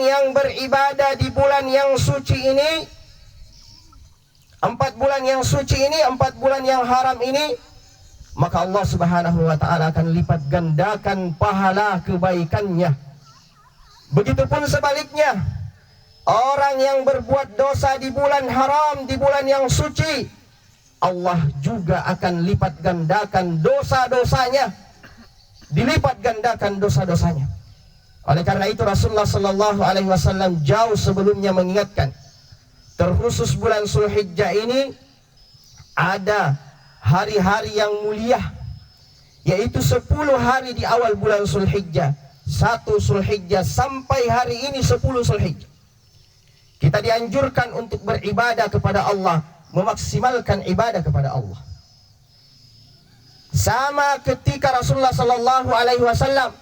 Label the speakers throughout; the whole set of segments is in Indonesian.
Speaker 1: orang yang beribadah di bulan yang suci ini, 4 bulan yang suci ini, 4 bulan yang haram ini, maka Allah Subhanahu wa ta'ala akan lipat gandakan pahala kebaikannya. Begitupun sebaliknya, orang yang berbuat dosa di bulan haram, di bulan yang suci, Allah juga akan lipat gandakan dosa-dosanya, dilipat gandakan dosa-dosanya. Oleh karena itu Rasulullah sallallahu alaihi wasallam jauh sebelumnya mengingatkan, terkhusus bulan Zulhijjah ini ada hari-hari yang mulia, yaitu 10 hari di awal bulan Zulhijjah, 1 Zulhijjah sampai hari ini 10 Zulhijjah. Kita dianjurkan untuk beribadah kepada Allah, memaksimalkan ibadah kepada Allah. Sama ketika Rasulullah sallallahu alaihi wasallam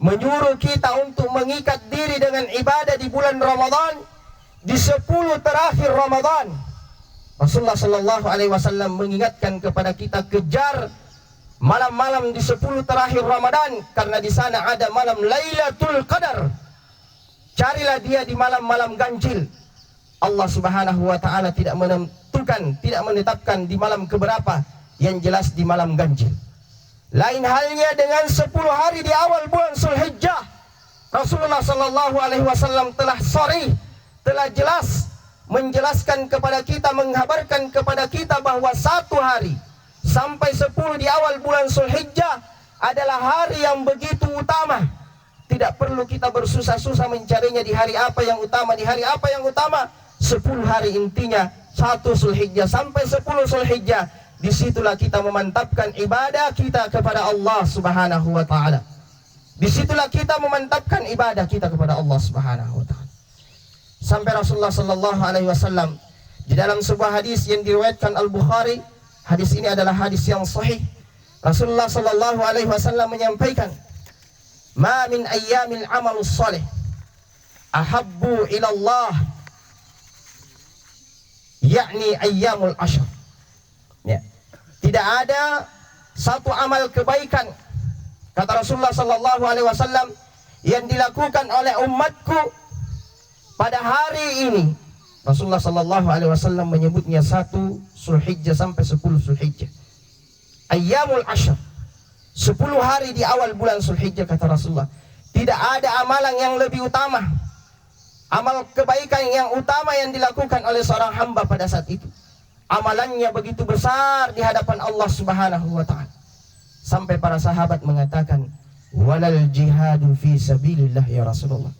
Speaker 1: menyuruh kita untuk mengikat diri dengan ibadah di bulan Ramadan, di 10 terakhir Ramadan. Rasulullah sallallahu alaihi wasallam mengingatkan kepada kita, kejar malam-malam di 10 terakhir Ramadan, karena di sana ada malam Lailatul Qadar. Carilah dia di malam-malam ganjil. Allah Subhanahu wa ta'ala tidak menentukan, tidak menetapkan di malam keberapa, yang jelas di malam ganjil. Lain halnya dengan 10 hari di awal bulan Zulhijjah. Rasulullah sallallahu alaihi wasallam telah sharih, telah jelas menjelaskan kepada kita, menghabarkan kepada kita bahwa 1 hari sampai 10 di awal bulan Zulhijjah adalah hari yang begitu utama. Tidak perlu kita bersusah-susah mencarinya di hari apa yang utama, di hari apa yang utama. 10 hari intinya 1 Zulhijjah sampai 10 Zulhijjah. Disitulah kita memantapkan ibadah kita kepada Allah Subhanahu wa ta'ala. Disitulah kita memantapkan ibadah kita kepada Allah Subhanahu wa ta'ala. Sampai Rasulullah sallallahu alaihi wasallam di dalam sebuah hadis yang diriwayatkan Al-Bukhari, hadis ini adalah hadis yang sahih. Rasulullah sallallahu alaihi wasallam menyampaikan, "Ma min ayyamin amalus salih ahabbu ila Allah, yakni ayyamul ashr." Ya. Tidak ada satu amal kebaikan, kata Rasulullah sallallahu alaihi wasallam, yang dilakukan oleh umatku pada hari ini. Rasulullah sallallahu alaihi wasallam menyebutnya 1 Zulhijjah sampai 10 Zulhijjah. Ayyamul ashr, 10 hari di awal bulan Zulhijjah, kata Rasulullah. Tidak ada amalan yang lebih utama, amal kebaikan yang utama yang dilakukan oleh seorang hamba pada saat itu. Amalannya begitu besar di hadapan Allah Subhanahu wa ta'ala, sampai para sahabat mengatakan, "Walal jihadu fi sabilillah ya Rasulullah."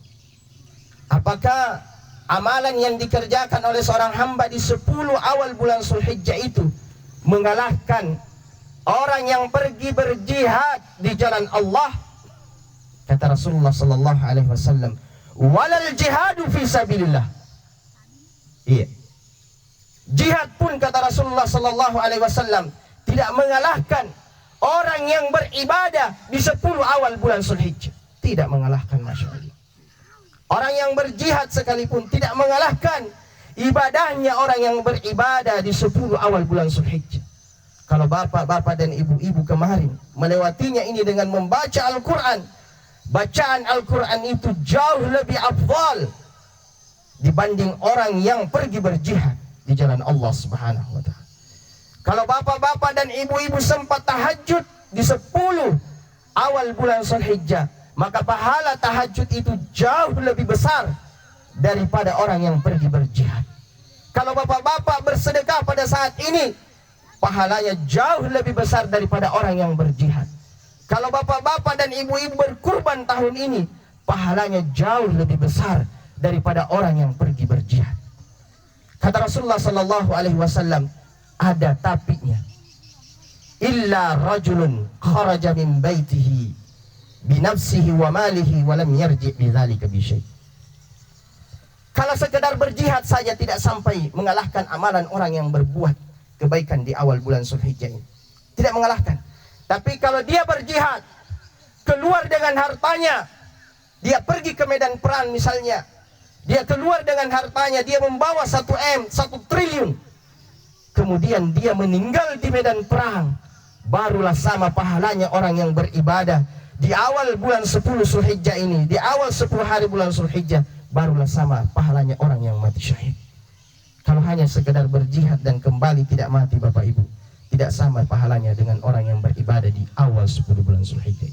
Speaker 1: Apakah amalan yang dikerjakan oleh seorang hamba di 10 awal bulan Zulhijjah itu mengalahkan orang yang pergi berjihad di jalan Allah? Kata Rasulullah sallallahu alaihi wasallam, "Walal jihadu fi sabilillah." Iya. Jihad pun, kata Rasulullah sallallahu alaihi wasallam, tidak mengalahkan orang yang beribadah di 10 awal bulan Zulhijjah. Tidak mengalahkan, Masya Allah. Orang yang berjihad sekalipun tidak mengalahkan ibadahnya orang yang beribadah di 10 awal bulan Zulhijjah. Kalau bapak-bapak dan ibu-ibu kemarin melewatinya ini dengan membaca Al-Quran, bacaan Al-Quran itu jauh lebih afdal dibanding orang yang pergi berjihad di jalan Allah Subhanahu wa ta'ala. Kalau bapak-bapak dan ibu-ibu sempat tahajud di 10 awal bulan Zulhijjah, maka pahala tahajud itu jauh lebih besar daripada orang yang pergi berjihad. Kalau bapak-bapak bersedekah pada saat ini, pahalanya jauh lebih besar daripada orang yang berjihad. Kalau bapak-bapak dan ibu-ibu berkurban tahun ini, pahalanya jauh lebih besar daripada orang yang pergi berjihad. Kata Rasulullah sallallahu alaihi wasallam, ada tapinya. Illa rajulun kharaja min baitihi binafsihi wa malihi wa lam yarji' bidzalika bi syai'. Kalau sekedar berjihad saja tidak sampai mengalahkan amalan orang yang berbuat kebaikan di awal bulan Zulhijjah ini. Tidak mengalahkan. Tapi kalau dia berjihad, keluar dengan hartanya, dia pergi ke medan perang misalnya, dia keluar dengan hartanya, dia membawa 1 triliun. Kemudian dia meninggal di medan perang, barulah sama pahalanya orang yang beribadah di awal bulan 10 Zulhijjah ini, di awal 10 hari bulan Zulhijjah, barulah sama pahalanya orang yang mati syahid. Kalau hanya sekedar berjihad dan kembali tidak mati Bapak Ibu, tidak sama pahalanya dengan orang yang beribadah di awal 10 bulan Zulhijjah.